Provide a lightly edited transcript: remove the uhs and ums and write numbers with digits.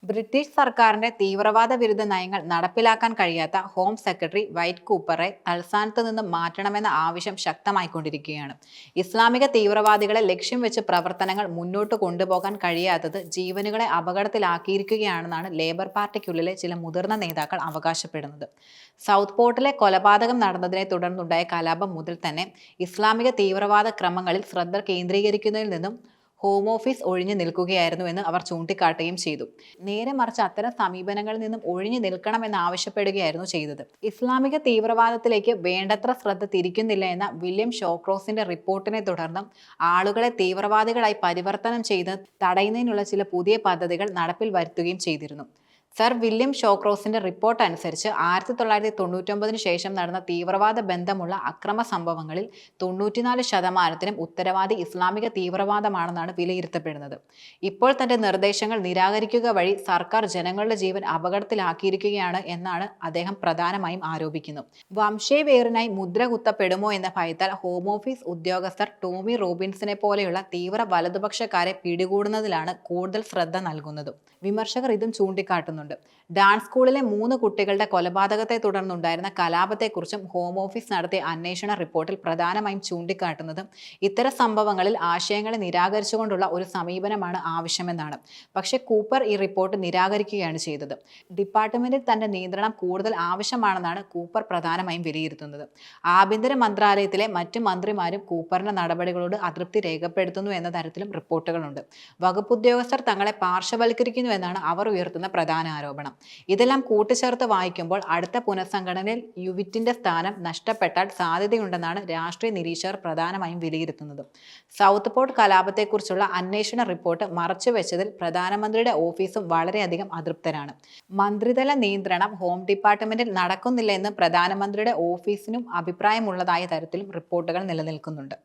British സർക്കാരിന്റെ തീവ്രവാദ വിരുദ്ധ നയങ്ങൾ നടപ്പിലാക്കാൻ കഴിയാത്ത ഹോം സെക്രട്ടറി വൈറ്റ് കൂപ്പറെ തൽസ്ഥാനത്ത് നിന്നും മാറ്റണമെന്ന ആവശ്യം ശക്തമായിക്കൊണ്ടിരിക്കുകയാണ്. ഇസ്ലാമിക തീവ്രവാദികളെ ലക്ഷ്യം വെച്ച് പ്രവർത്തനങ്ങൾ മുന്നോട്ട് കൊണ്ടുപോകാൻ കഴിയാത്തത് ജീവനുകളെ അപകടത്തിലാക്കിയിരിക്കുകയാണെന്നാണ് ലേബർ പാർട്ടിക്കുള്ളിലെ ചില മുതിർന്ന നേതാക്കൾ അവകാശപ്പെടുന്നത്. സൗത്ത് പോർട്ടിലെ കൊലപാതകം നടന്നതിനെ തുടർന്നുണ്ടായ കലാപം മുതൽ തന്നെ ഇസ്ലാമിക തീവ്രവാദ ക്രമങ്ങളിൽ ശ്രദ്ധ കേന്ദ്രീകരിക്കുന്നതിൽ നിന്നും ഹോം ഓഫീസ് ഒഴിഞ്ഞു നിൽക്കുകയായിരുന്നു എന്ന് അവർ ചൂണ്ടിക്കാട്ടുകയും ചെയ്തു. നേരെ മറിച്ച് അത്തരം സമീപനങ്ങളിൽ നിന്നും ഒഴിഞ്ഞു നിൽക്കണമെന്ന് ആവശ്യപ്പെടുകയായിരുന്നു ചെയ്തത്. ഇസ്ലാമിക തീവ്രവാദത്തിലേക്ക് വേണ്ടത്ര ശ്രദ്ധ തിരിക്കുന്നില്ല എന്ന വില്യം ഷോക്രോസിന്റെ റിപ്പോർട്ടിനെ തുടർന്ന് ആളുകളെ തീവ്രവാദികളായി പരിവർത്തനം ചെയ്ത് തടയുന്നതിനുള്ള ചില പുതിയ പദ്ധതികൾ നടപ്പിൽ വരുത്തുകയും ചെയ്തിരുന്നു. സർ വില്യം ഷോക്രോസിന്റെ റിപ്പോർട്ട് അനുസരിച്ച് 1999 ശേഷം നടന്ന തീവ്രവാദ ബന്ധമുള്ള അക്രമ സംഭവങ്ങളിൽ 94% ഉത്തരവാദി ഇസ്ലാമിക തീവ്രവാദമാണെന്നാണ് വിലയിരുത്തപ്പെടുന്നത്. ഇപ്പോൾ തന്റെ നിർദ്ദേശങ്ങൾ നിരാകരിക്കുക വഴി സർക്കാർ ജനങ്ങളുടെ ജീവൻ അപകടത്തിലാക്കിയിരിക്കുകയാണ് എന്നാണ് അദ്ദേഹം പ്രധാനമായും ആരോപിക്കുന്നത്. വംശീയവേറിനായി മുദ്ര കുത്തപ്പെടുമോ എന്ന ഭയത്താൽ ഹോം ഓഫീസ് ഉദ്യോഗസ്ഥർ ടോമി റോബിൻസിനെ പോലെയുള്ള തീവ്ര വലതുപക്ഷക്കാരെ പിടികൂടുന്നതിലാണ് കൂടുതൽ ശ്രദ്ധ നൽകുന്നത്. വിമർശകർ ഇതും ചൂണ്ടിക്കാട്ടുന്നുണ്ട്. ഡാൻസ് സ്കൂളിലെ 3 കുട്ടികളുടെ കൊലപാതകത്തെ തുടർന്നുണ്ടായിരുന്ന കലാപത്തെക്കുറിച്ചും ഹോം ഓഫീസ് നടത്തിയ അന്വേഷണ റിപ്പോർട്ടിൽ പ്രധാനമായും ചൂണ്ടിക്കാട്ടുന്നത് ഇത്തരം സംഭവങ്ങളിൽ ആശയങ്ങളെ നിരാകരിച്ചുകൊണ്ടുള്ള ഒരു സമീപനമാണ് ആവശ്യമെന്നാണ്. പക്ഷേ കൂപ്പർ ഈ റിപ്പോർട്ട് നിരാകരിക്കുകയാണ് ചെയ്തത്. ഡിപ്പാർട്ട്മെന്റിൽ തന്റെ നിയന്ത്രണം കൂടുതൽ ആവശ്യമാണെന്നാണ് കൂപ്പർ പ്രധാനമായും വിലയിരുത്തുന്നത്. ആഭ്യന്തര മന്ത്രാലയത്തിലെ മറ്റു മന്ത്രിമാരും കൂപ്പറിന്റെ നടപടികളോട് അതൃപ്തി രേഖപ്പെടുത്തുന്നു എന്ന തരത്തിലും റിപ്പോർട്ടുകളുണ്ട്. വകുപ്പുദ്യോഗസ്ഥർ തങ്ങളെ പാർശ്വവൽക്കരിക്കുന്നു എന്നാണ് അവർ ഉയർത്തുന്ന പ്രധാന ആരോപണം. ഇതെല്ലാം കൂട്ടിച്ചേർത്ത് വായിക്കുമ്പോൾ അടുത്ത പുനഃസംഘടനയിൽ യുവിറ്റിന്റെ സ്ഥാനം നഷ്ടപ്പെട്ടാൽ സാധ്യതയുണ്ടെന്നാണ് രാഷ്ട്രീയ നിരീക്ഷകർ പ്രധാനമായും വിലയിരുത്തുന്നത്. സൗത്ത് പോർട്ട് കലാപത്തെക്കുറിച്ചുള്ള അന്വേഷണ റിപ്പോർട്ട് മറച്ചുവെച്ചതിൽ പ്രധാനമന്ത്രിയുടെ ഓഫീസും വളരെയധികം അതൃപ്തരാണ്. മന്ത്രിതല നിയന്ത്രണം ഹോം ഡിപ്പാർട്ട്മെന്റിൽ നടക്കുന്നില്ല എന്ന് പ്രധാനമന്ത്രിയുടെ ഓഫീസിനും അഭിപ്രായമുള്ളതായ തരത്തിലും റിപ്പോർട്ടുകൾ നിലനിൽക്കുന്നുണ്ട്.